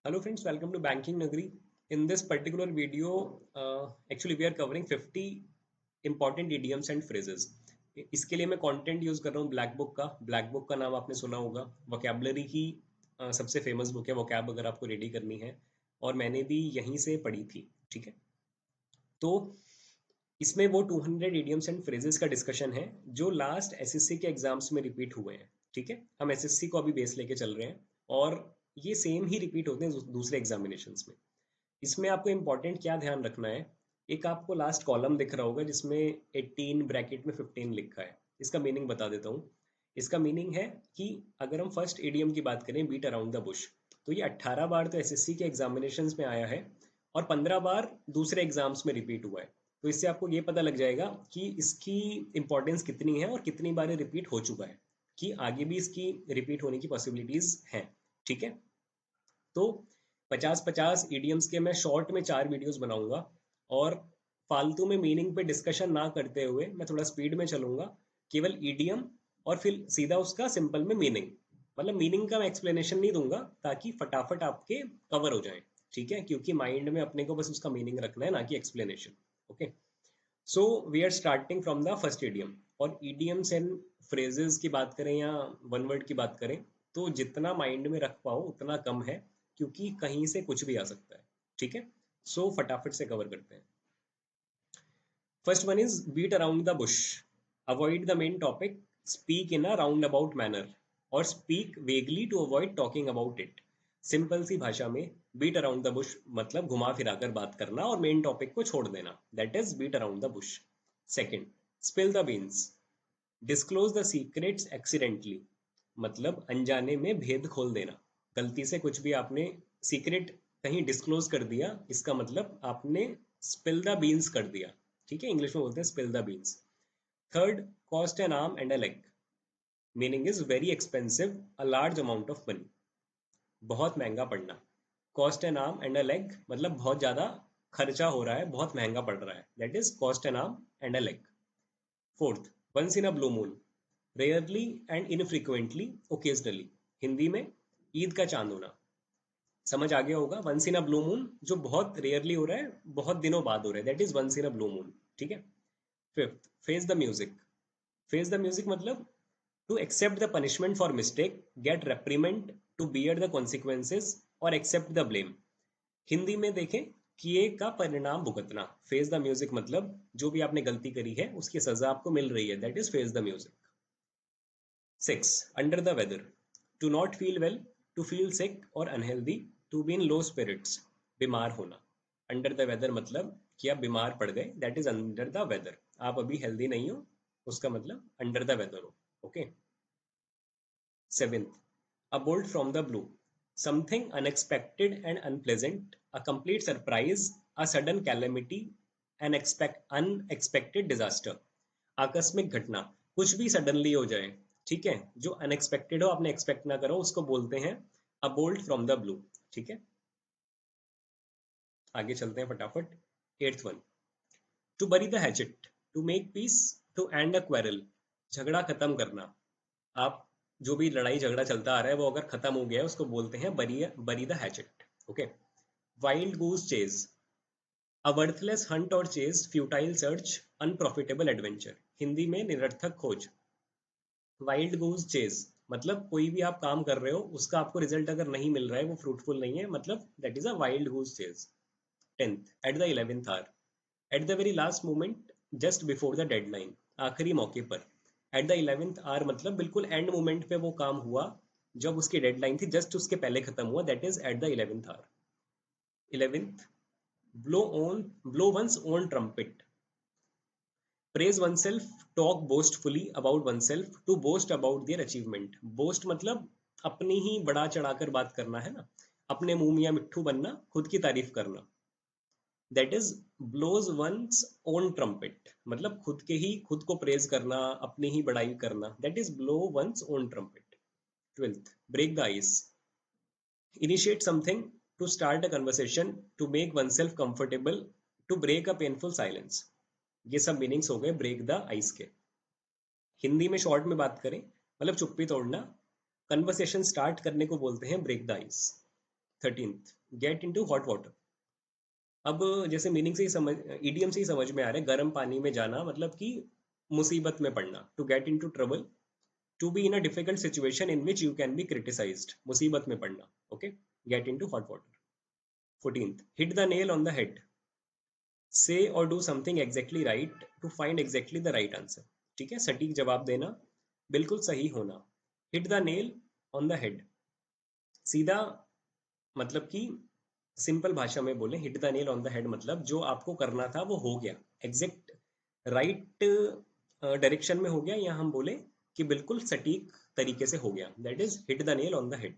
Hello friends, welcome to Banking Nagari. In this particular video, actually we are covering 50 important idioms and phrases. इसके लिए मैं content use कर रहा हूँ black book का. Black book का नाम आपने सुना होगा. वोकैबलरी की सबसे फेमस बुक है वोकैब, अगर आपको रेडी करनी है, और मैंने भी यहीं से पढ़ी थी. ठीक है, तो इसमें वो 200 इडियम्स एंड फ्रेजेस का डिस्कशन है जो लास्ट एसएससी के एग्जाम्स में रिपीट हुए हैं. ठीक है, हम एसएससी को अभी बेस लेके चल रहे हैं और ये सेम ही रिपीट होते हैं दूसरे एग्जामिनेशंस में. इसमें आपको इंपॉर्टेंट क्या ध्यान रखना है, एक आपको लास्ट कॉलम दिख रहा होगा जिसमें 18 ब्रैकेट में 15 लिखा है. इसका मीनिंग बता देता हूँ. इसका मीनिंग है कि अगर हम फर्स्ट ईडीएम की बात करें, बीट अराउंड द बुश, तो ये 18 बार तो एसएससी के एग्जामिनेशंस में आया है और 15 बार दूसरे एग्जाम्स में रिपीट हुआ है. तो इससे आपको ये पता लग जाएगा कि इसकी इंपॉर्टेंस कितनी है और कितनी बार रिपीट हो चुका है, कि आगे भी इसकी रिपीट होने की पॉसिबिलिटीज हैं. ठीक है, तो 50-50 ईडियम्स के मैं शॉर्ट में 4 वीडियोस बनाऊंगा और फालतू में मीनिंग पे डिस्कशन ना करते हुए मैं थोड़ा स्पीड में चलूंगा. केवल ईडियम और फिर सीधा उसका सिंपल में मीनिंग, मतलब मीनिंग का मैं एक्सप्लेनेशन नहीं दूंगा ताकि फटाफट आपके कवर हो जाए. ठीक है, क्योंकि माइंड में अपने को बस उसका मीनिंग रखना है, ना कि explanation. Okay, so we are starting from the first idiom. और ईडियम्स एंड फ्रेजेस की बात करें या वन वर्ड की बात करें, तो जितना माइंड में रख पाओ उतना कम है, क्योंकि कहीं से कुछ भी आ सकता है. ठीक है, सो फटाफट से कवर करते हैं. First one is beat around the bush. Avoid the main topic, speak in a roundabout manner, और speak vaguely to avoid talking about it. Simple सी भाषा में बीट अराउंड द बुश मतलब घुमा फिरा कर बात करना और मेन टॉपिक को छोड़ देना. That is beat around the bush. Second, spill the beans. Disclose the secrets accidentally, मतलब अनजाने में भेद खोल देना. गलती से कुछ भी आपने सीक्रेट कहीं डिस्क्लोज कर दिया, इसका मतलब आपने स्पिल द बीन्स कर दिया. ठीक है, इंग्लिश में बोलते हैं spill the beans. Third, cost an arm and a leg. Meaning is very expensive, a large amount of money. बहुत महंगा पड़ना. Cost an arm and a leg मतलब बहुत ज्यादा खर्चा हो रहा है, बहुत महंगा पड़ रहा है. That is cost an arm and a leg. Fourth, once in a blue moon, rarely and infrequently, occasionally. Hindi में ईद का चांद होना. समझ आ गया होगा. Once in a blue moon जो बहुत रेयरली हो रहा है, बहुत दिनों बाद हो रहा है, that is once in a blue moon. ठीक है. Fifth, face the music. Face the music मतलब to accept the punishment for mistake, get reprimand, to bear the consequences, और एक्सेप्ट द ब्लेम. हिंदी में देखें, किए का परिणाम भुगतना. फेस द म्यूजिक मतलब जो भी आपने गलती करी है उसकी सजा आपको मिल रही है, that is face the music. Six, under the weather. To not feel well, to feel sick और unhealthy, to be in low spirits. बीमार होना. अंडर द वेदर मतलब कि आप बीमार पड़ गए, that is under the weather. आप अभी हेल्दी नहीं हो, उसका मतलब अंडर द वेदर हो. Okay. Seventh, a bolt from the blue. Something unexpected and unpleasant, a complete surprise, a sudden calamity, an unexpected disaster. आकस्मिक घटना, कुछ भी सडनली हो जाए. ठीक है, जो अनएक्सपेक्टेड हो, आपने एक्सपेक्ट ना करो, उसको बोलते हैं a bolt from the blue. ठीक है, आगे चलते हैं फटाफट. Eighth one, to bury the hatchet, to make peace, to end a quarrel. झगड़ा खत्म करना. आप जो भी लड़ाई झगड़ा चलता आ रहा है वो अगर खत्म हो गया है उसको बोलते हैं bury the hatchet. Okay. Wild goose chase, a worthless hunt और chase, futile search, unprofitable adventure. Hindi में निरर्थक खोज. वाइल्ड गूज चेज मतलब कोई भी आप काम कर रहे हो, उसका आपको रिजल्ट अगर नहीं मिल रहा है, वो फ्रूटफुल नहीं है, मतलब that is a wild goose chase. Tenth, at the 11th hour. At the very last moment, just before the deadline, आखिरी मौके पर. एट द 11th आवर मतलब बिल्कुल एंड मोमेंट पे वो काम हुआ, जब उसकी डेडलाइन थी, जस्ट उसके पहले खत्म हुआ, that is at the 11th hour. 11th, blow one's own trumpet. Praise oneself, talk boastfully about oneself, to boast about their achievement. Boast मतलब अपनी ही बढ़ा चढ़ाकर बात करना है ना, अपने मुंह मियाँ मिट्ठू बनना, खुद की तारीफ करना. That is blows one's own trumpet मतलब खुद के ही खुद को प्रेज करना, अपनी ही बड़ाई करना, that is blow one's own trumpet. Twelfth, break the ice. Initiate something, to start a conversation, to make one self comfortable, to break a painful silence. ये सब मीनिंग्स हो गए ब्रेक द आइस के. हिंदी में शॉर्ट में बात करें मतलब चुप्पी तोड़ना. कन्वर्सेशन स्टार्ट करने को बोलते हैं break the ice. 13th, get into hot water. अब जैसे मीनिंग से ही समझ, ईडीएम से ही समझ में आ रहा है, गर्म पानी में जाना मतलब कि मुसीबत में पड़ना। To get into trouble, to be in a difficult situation in which you can be criticised, मुसीबत में पड़ना। Okay, get into hot water. 14th, hit the nail on the head, से और do something exactly right to find exactly the right answer. ठीक है, सटीक जवाब देना, बिल्कुल सही होना। Hit the nail on the head, सीधा मतलब कि सिंपल भाषा में बोले, hit the nail on the head मतलब जो आपको करना था वो हो गया, एग्जैक्ट राइट डायरेक्शन में हो गया, या हम बोले कि बिल्कुल सटीक तरीके से हो गया, that is hit the nail on the head.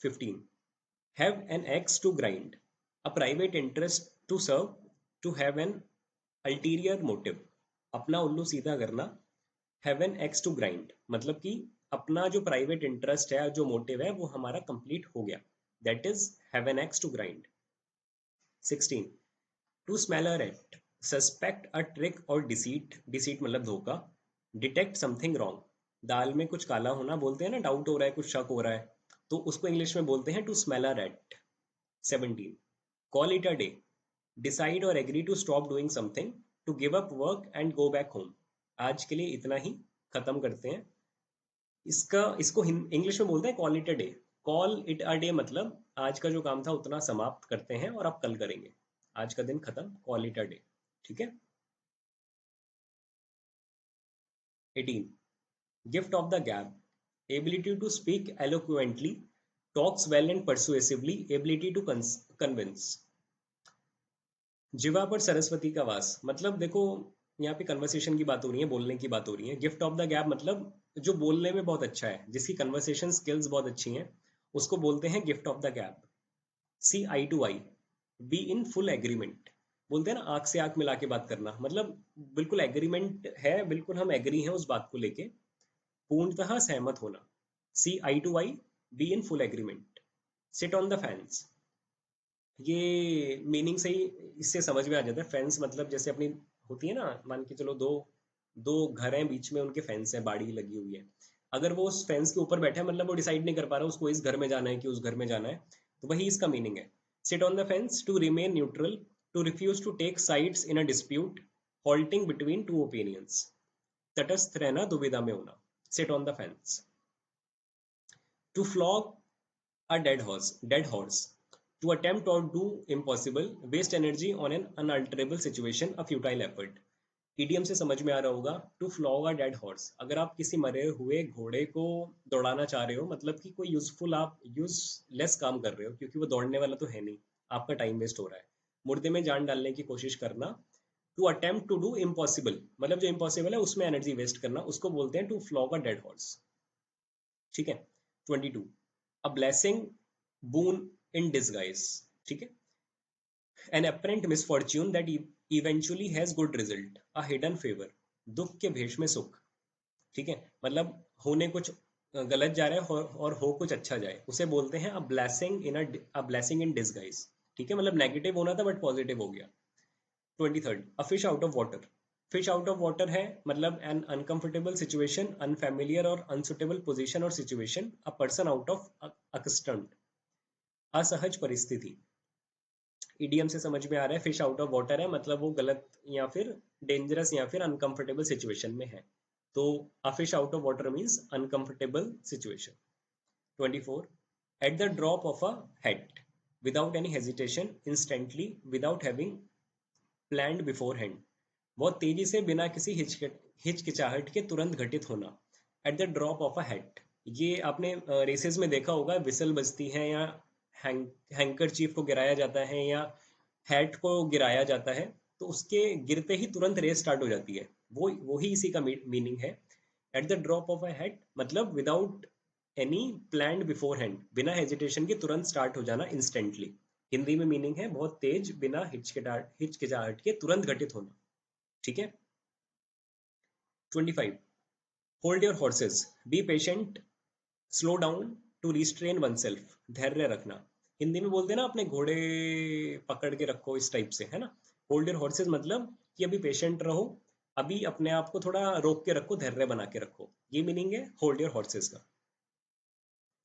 15, have an axe to grind, a private interest to serve, to have an ulterior motive, अपना उल्लू सीधा करना। Have an axe to grind मतलब कि अपना जो प्राइवेट इंटरेस्ट है, जो मोटिव है, वो हमारा कंप्लीट हो गया, that is have an axe to grind. 16, to smell a rat, suspect a trick और डिसीट, डिसीट मतलब धोखा। डिटेक्ट समथिंग रॉन्ग, दाल में कुछ काला होना बोलते हैं ना, डाउट हो रहा है, कुछ शक हो रहा है, तो उसको इंग्लिश में बोलते हैं to smell a rat. 17, call it a day, decide और agree to stop doing something, to give up work and go back home, आज के लिए इतना ही, खत्म करते हैं। इसको इंग्लिश में बोलते हैं call it a day. Call it a day मतलब आज का जो काम था उतना समाप्त करते हैं और अब कल करेंगे, आज का दिन खत्म, कॉल इट अ डे। ठीक है। 18, gift of the gab, ability to speak eloquently, talks well and persuasively, ability to convince. जिवा पर सरस्वती का वास मतलब देखो, यहाँ पे कन्वर्सेशन की बात हो रही है, बोलने की बात हो रही है। गिफ्ट ऑफ द गैप मतलब जो बोलने में बहुत अच्छा है, जिसकी कन्वर्सेशन स्किल्स बहुत अच्छी हैं, उसको बोलते हैं gift of the gab. See eye to eye, be in full agreement, बोलते हैं ना आंख से आंख मिला के बात करना, मतलब बिल्कुल एग्रीमेंट है, बिल्कुल हम एग्री हैं उस बात को लेके, पूर्णतः सहमत होना। See eye to eye, be in full agreement. Sit on the fence, ये मीनिंग से ही इससे समझ में आ जाता है। फेंस मतलब जैसे अपनी होती है ना, मान के चलो दो दो घर हैं, बीच में उनके फेंस है, बाड़ी लगी हुई है, अगर वो उस फेंस के ऊपर बैठा है मतलब वो डिसाइड नहीं कर पा रहा उसको इस घर में जाना है कि उस घर में जाना है, तो वही इसका मीनिंग है। Sit on the fence, to remain neutral, to refuse to take sides in a dispute, halting between two opinions, तटस्थ रहना, दुविधा में होना। Sit on the fence. To flog a dead horse, to attempt or do impossible, waste energy on an unalterable situation, a futile effort। Idiom से समझ में आ रहा होगा, to flog a dead horse, अगर आप किसी मरे हुए घोड़े को दौड़ाना चाह रहे हो, मतलब कि कोई यूजफुल, आप यूजलेस काम कर रहे हो, क्योंकि वो दौड़ने वाला तो है नहीं, आपका टाइम वेस्ट हो रहा है, मुर्दे में जान डालने की कोशिश करना। To attempt to do impossible मतलब जो इम्पॉसिबल है उसमें एनर्जी वेस्ट करना, उसको बोलते हैं to flog a dead horse. ठीक है। 22, a blessing, boon in disguise। ठीक है। an apparent misfortune that eventually has good result, a hidden favor, दुख के भेष में सुख। ठीक है, मतलब होने कुछ गलत जा रहा है और हो कुछ अच्छा जाए, उसे बोलते हैं अ ब्लेसिंग इन डिसगाइज। ठीक है, मतलब नेगेटिव होना था बट पॉजिटिव हो गया। 23rd, a fish out of water, fish out of water है मतलब एन अनकंफर्टेबल सिचुएशन, अनफेमिलियर और अनसुटेबल पोजीशन और situation, a person out of accustomed, असहज परिस्थिति। ईडीएम से समझ में आ रहा है, फिश आउट ऑफ वाटर है मतलब वो गलत या फिर डेंजरस या फिर अनकंफर्टेबल सिचुएशन में है, तो a fish out of water means uncomfortable situation. 24, eight the drop of a hat, without any hesitation, instantly, without having planned before hand, बहुत तेजी से बिना किसी हिचकिचाहट के तुरंत घटित होना। Eight the drop of a hat, ये आपने रेसेस में देखा होगा, विसल बजती है या हैंकर चीफ को गिराया जाता है या हैट को गिराया जाता है, तो उसके गिरते ही तुरंत रेस स्टार्ट हो जाती है, वो ही इसी का मीनिंग है। At the drop of a hat मतलब without any planned beforehand, बिना हेजिटेशन के तुरंत स्टार्ट हो जाना, इंस्टेंटली। हिंदी में मीनिंग है बहुत तेज, बिना हिचकिचाहट के तुरंत घटित होना। ठीक है। 25, hold your horses, be patient, slow down, to restrain oneself, धैर्य रखना। हिंदी में बोलते हैं ना अपने घोड़े पकड़ के रखो, इस टाइप से है ना। होल्ड योर हॉर्सेस मतलब कि अभी पेशेंट रहो, अभी अपने आप को थोड़ा रोक के रखो, धैर्य बना के रखो, ये मीनिंग है होल्ड योर हॉर्सेस का।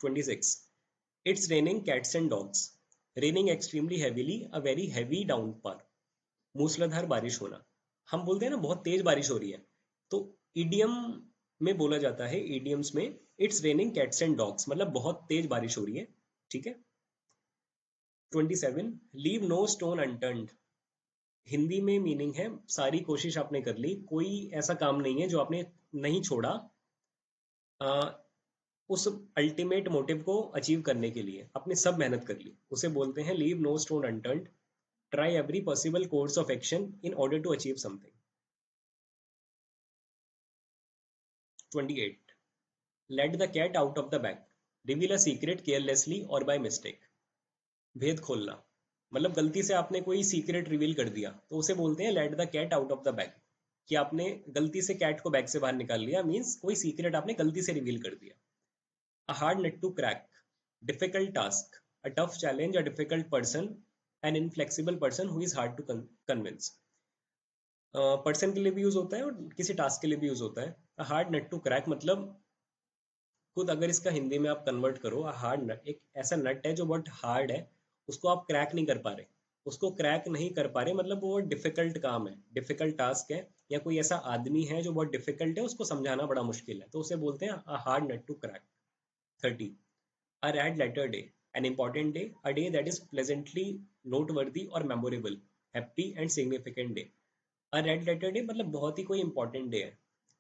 26, it's raining cats and dogs. Raining extremely heavily, a very heavy downpour, मूसलाधार बारिश होना। हम बोलते हैं ना बहुत तेज बारिश हो रही है, तो ईडियम में बोला जाता है, ईडियम्स में, it's raining cats and dogs मतलब बहुत तेज बारिश हो रही है। ठीक है। 27, leave no stone unturned. Hindi में मीनिंग है सारी कोशिश आपने कर ली, कोई ऐसा काम नहीं है जो आपने नहीं छोड़ा उस अल्टीमेट मोटिव को अचीव करने के लिए। आपने सब मेहनत कर ली, उसे बोलते हैं leave no stone unturned. Try every possible course of action in order to achieve something. 28, let the cat out of the bag. Reveal a secret carelessly और बाय मिस्टेक। भेद खोलना, मतलब गलती से आपने कोई सीक्रेट रिवील कर दिया तो उसे बोलते हैं let the cat out of the bag. कि आपने गलती से कैट को बैग से बाहर निकाल लिया, मीन्स कोई सीक्रेट आपने गलती से रिवील कर दिया। A hard nut to crack, difficult task, a tough challenge, a difficult person, an inflexible person who is hard to convince। Person के लिए भी यूज होता है और किसी टास्क के लिए भी यूज होता है। A hard nut to crack मतलब खुद अगर इसका हिंदी में आप कन्वर्ट करो, अ हार्ड नट एक ऐसा नट है जो बहुत हार्ड है, उसको आप क्रैक नहीं कर पा रहे। उसको क्रैक नहीं कर पा रहे मतलब वो डिफिकल्ट काम है, डिफिकल्ट टास्क है, या कोई ऐसा आदमी है जो बहुत डिफिकल्ट है, उसको समझाना बड़ा मुश्किल है, तो उसे बोलते हैं a hard nut to crack. 30, a red letter day, an important day, a day that is pleasantly noteworthy or memorable, happy and significant day। a red letter day मतलब बहुत ही कोई important day है,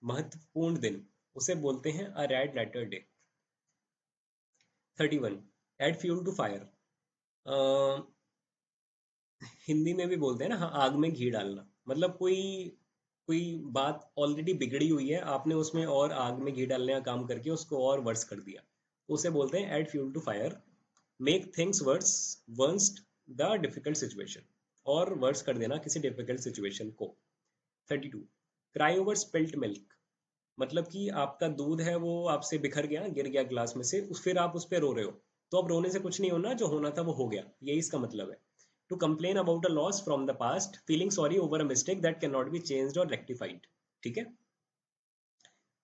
महत्वपूर्ण दिन, उसे बोलते हैं a red letter day। 31, add fuel to fire। Hindi में भी बोलते हैं ना, हाँ, आग में घी डालना, मतलब कोई कोई बात ऑलरेडी बिगड़ी हुई है, आपने उसमें और आग में घी डालने का काम करके उसको और वर्स कर दिया, तो उसे बोलते हैं add fuel to fire. Make things worse, worst the difficult situation, और वर्स कर देना किसी डिफिकल्ट सिचुएशन को। 32, क्राई ओवर स्पिल्ट मिल्क, मतलब कि आपका दूध है वो आपसे बिखर गया, गिर गया ग्लास में से, फिर आप उस पर रो रहे हो, तो अब रोने से कुछ नहीं होना, जो होना था वो हो गया, यही इसका मतलब है। To complain about a loss from the past, feeling sorry over a mistake that can not be changed और रेक्टिफाइड। ठीक है।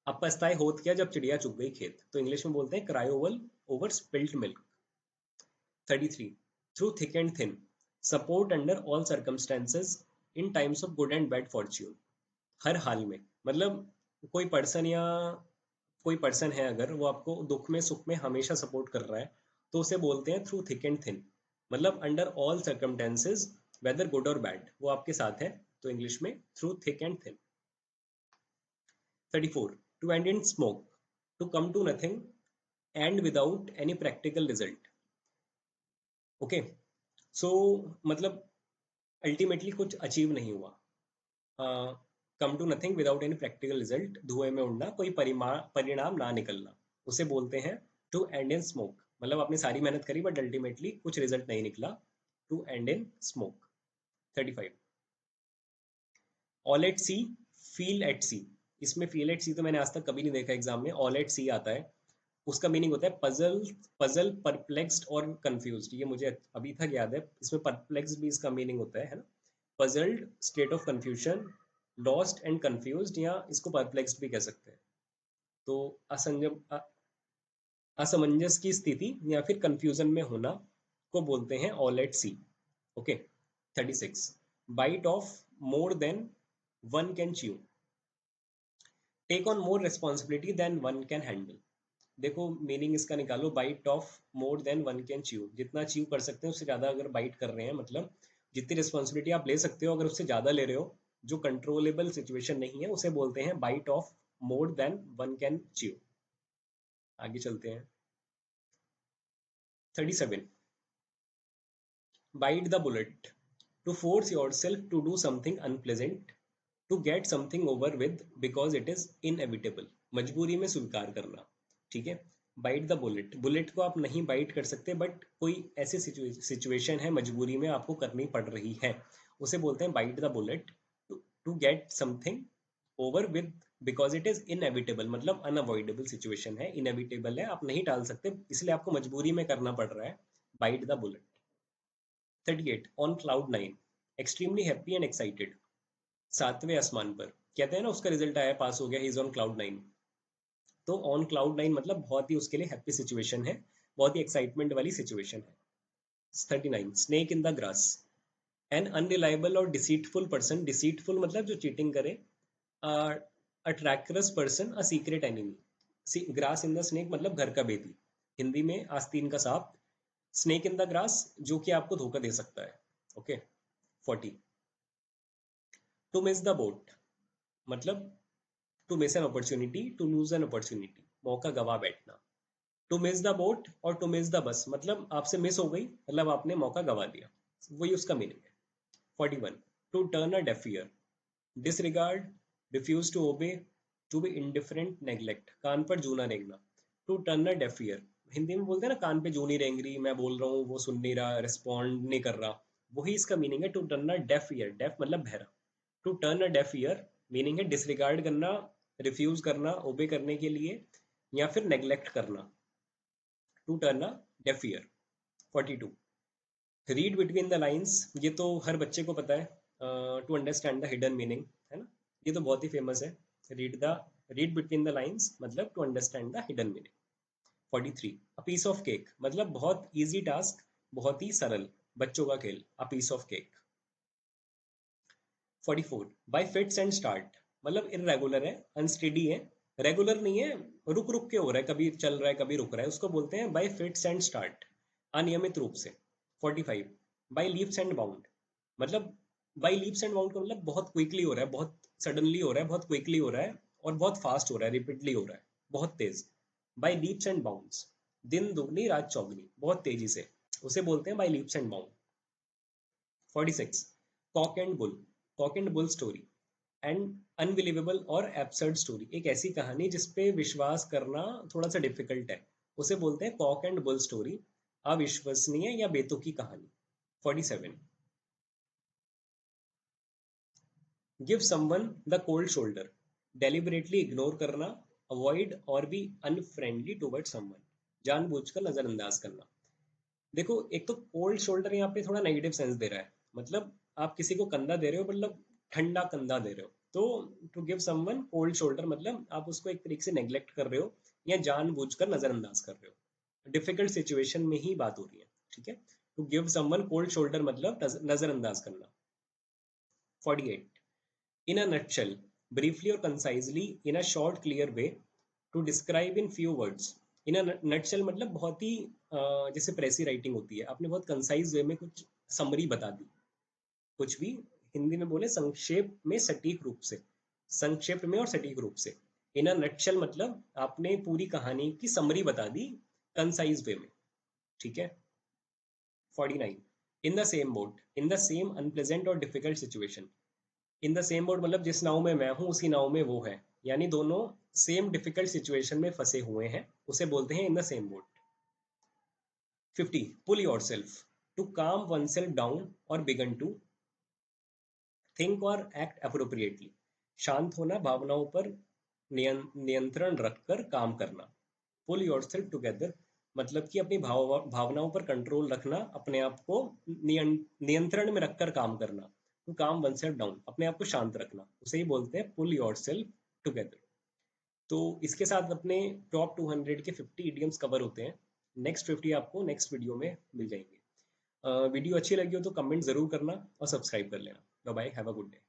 अब पछताए होत क्या जब चिड़िया चुग गई खेत, तो इंग्लिश में बोलते हैं cry over over spilt milk. 33, through thick and thin, support under all circumstances in times of good and bad fortune. हर हाल में, मतलब कोई पर्सन या कोई पर्सन है अगर वो आपको दुख में सुख में हमेशा सपोर्ट कर रहा है, तो उसे बोलते हैं थ्रू थिक एंड थिन, मतलब under all circumstances, weather good और बैड, वो आपके साथ है, तो इंग्लिश में through thick and thin. 34, to end in smoke, to come to nothing and without any practical result. Okay, so मतलब अल्टीमेटली कुछ अचीव नहीं हुआ। Come to nothing without any practical result, धुएं में उड़ना, कोई परिणाम ना निकलना, उसे बोलते हैं टू एंड इन स्मोक, मतलब आपने सारी मेहनत करी बट अल्टीमेटली कुछ रिजल्ट नहीं निकला, to end in smoke. 35, all at sea, feel at sea. इसमें फील एट सी तो मैंने आज तक कभी नहीं देखा एग्जाम में, ऑल एट सी आता है, उसका मीनिंग होता है पजल, पजल, परप्लेक्स्ड और कंफ्यूज्ड, ये मुझे अभी तक याद है, इसमें परप्लेक्स्ड भी इसका मीनिंग होता है ना, puzzled, state of confusion, lost and confused, या इसको परप्लेक्स्ड भी कह सकते हैं। तो असमंजस की स्थिति या फिर कंफ्यूजन में होना को बोलते हैं all at sea. Okay. 36, bite off more than one can chew, take on more responsibility than one can handle. देखो मीनिंग इसका निकालो, bite off more than one can chew, जितना च्यू कर सकते हैं उससे ज्यादा अगर बाइट कर रहे हैं, मतलब जितनी रिस्पॉन्सिबिलिटी आप ले सकते हो अगर उससे ज्यादा ले रहे हो, जो कंट्रोलेबल सिचुएशन नहीं है, उसे बोलते हैं bite off more than one can chew. आगे चलते हैं। 37, bite the bullet, to force yourself to do something unpleasant, to get something over with because it is inevitable, मजबूरी में स्वीकार करना। ठीक है। बाइट द बुलेट, बुलेट को आप नहीं बाइट कर सकते बट कोई ऐसी सिचुएशन है, मजबूरी में आपको करनी पड़ रही है, उसे बोलते हैं bite the bullet. To get something over with because it is inevitable, मतलब अनअवॉइडेबल सिचुएशन है, इनएविटेबल है, आप नहीं टाल सकते, इसलिए आपको मजबूरी में करना पड़ रहा है, bite the bullet. 38, on cloud nine, extremely happy and excited, सातवें आसमान पर, कहते हैं ना उसका रिजल्ट आया, पास हो गया, he is on cloud nine, तो ऑन क्लाउड नाइन मतलब बहुत ही उसके लिए हैप्पी सिचुएशन है, बहुत ही एक्साइटमेंट वाली सिचुएशन है। 39 snake in the grass, an unreliable और डिसीटफुल पर्सन, डिसीटफुल मतलब जो चीटिंग करे, a treacherous person, a secret enemy. Grass in the snake मतलब घर का बेदी, हिंदी में आस्तीन का सांप। स्नेक इन द ग्रास जो कि आपको धोखा दे सकता है। Okay. 40 to miss the boat मतलब to miss an opportunity, to lose an opportunity, मौका गवा बैठना। टू मिस द बोट और टू मिस द बस मतलब आपसे मिस हो गई, मतलब आपने मौका गवा दिया, वही उसका मीनिंग है। 41 to turn a deaf ear, disregard, refuse to obey, to be indifferent, neglect, कान पर जू ना रेंगना। To turn a deaf ear, Hindi में बोलते हैं ना कान पे जू नहीं रेंग रही, मैं बोल रहा हूँ वो सुन नहीं रहा, रिस्पॉन्ड नहीं कर रहा, वही इसका मीनिंग है to turn a deaf ear. Deaf मतलब बहरा। To turn a deaf ear meaning है डिसरिगार्ड करना, रिफ्यूज करना ओबे करने के लिए, या फिर नेग्लेक्ट करना। To turn a deaf ear. 42 read between the lines, ये तो हर बच्चे को पता है। To understand the hidden meaning, है ना, ये तो बहुत ही फेमस है। रीड बिटवीन द लाइन्स मतलब to understand the hidden meaning. 43 a piece of cake मतलब बहुत इजी टास्क, बहुत ही सरल बच्चों का खेल, a piece of cake. 44 by fits and start मतलब इरेगुलर है, अनस्टेडी है, रेगुलर नहीं है, रुक रुक के हो रहा है, कभी चल रहा है कभी रुक रहा है, उसको बोलते हैं बाय फिट्स एंड स्टार्ट, अनियमित रूप से। 45 बाय लीप्स एंड बाउंड मतलब बाय लीप्स एंड बाउंड का मतलब बहुत क्विकली हो रहा है, बहुत सडनली हो रहा है, बहुत क्विकली हो रहा है, और बहुत फास्ट हो रहा है, रिपीटली हो रहा है, बहुत तेज। बाय लीप्स एंड बाउंड्स दिन दुगनी रात चौगनी, बहुत तेजी से, उसे बोलते हैं by leaps and bound. 46 cock and bull, cock and bull story, and unbelievable और एब्सर्ड स्टोरी, एक ऐसी कहानी जिसपे विश्वास करना थोड़ा सा डिफिकल्ट है, उसे बोलते हैं कॉक एंड बुल स्टोरी, अविश्वसनीय या बेतुकी कहानी। 47 give someone the cold shoulder, deliberately ignore करना, अवॉइड और भी अनफ्रेंडली टुवर्ड समवन, जानबूझकर नजरअंदाज करना। देखो एक तो कोल्ड शोल्डर यहाँ पे थोड़ा नेगेटिव सेंस दे रहा है, मतलब आप किसी को कंधा दे रहे हो, मतलब ठंडा कंधा दे रहे हो, तो to give someone cold shoulder मतलब आप उसको एक तरीके से नेग्लेक्ट कर रहे हो, या जानबूझकर नजरअंदाज कर रहे हो, डिफिकल्ट सिचुएशन में ही बात हो रही है। ठीक है, to give someone cold shoulder मतलब नजरअंदाज करना। 48 in a nutshell, briefly or concisely, in a short clear way, to describe in few words। in a nutshell मतलब बहुत ही जैसे प्रेसी राइटिंग होती है, आपने बहुत कंसाइज वे में कुछ समरी बता दी, कुछ भी हिंदी में बोले संक्षेप में सटीक रूप से, संक्षेप में और सटीक रूप से। इन अ नटशेल मतलब आपने पूरी कहानी की समरी बता दी कंसाइज वे में। ठीक है। 49 in the same boat, in the same unpleasant और difficult situation, in the same boat मतलब जिस नाव में मैं हूँ उसी नाव में वो है, यानी दोनों सेम डिफिकल्ट सिचुएशन में फंसे हुए हैं, उसे बोलते हैं in the same boat. 50 pull yourself, to calm oneself down और बिगन टू थिंक और एक्ट अप्रोप्रिएटली, शांत होना, भावनाओं पर नियंत्रण रखकर काम करना। पुल योर सेल्फ टुगेदर मतलब कि अपनी भावनाओं पर कंट्रोल रखना, अपने आप को नियंत्रण में रखकर काम करना। To calm oneself down अपने आप को शांत रखना, उसे ही बोलते हैं पुल योर सेल्फ टुगेदर। तो इसके साथ अपने टॉप 200 के 50 इडियम्स कवर होते हैं। नेक्स्ट 50 आपको नेक्स्ट वीडियो में मिल जाएंगे। वीडियो अच्छी लगी हो तो कमेंट जरूर करना और सब्सक्राइब कर लेना। Bye bye, have a good day.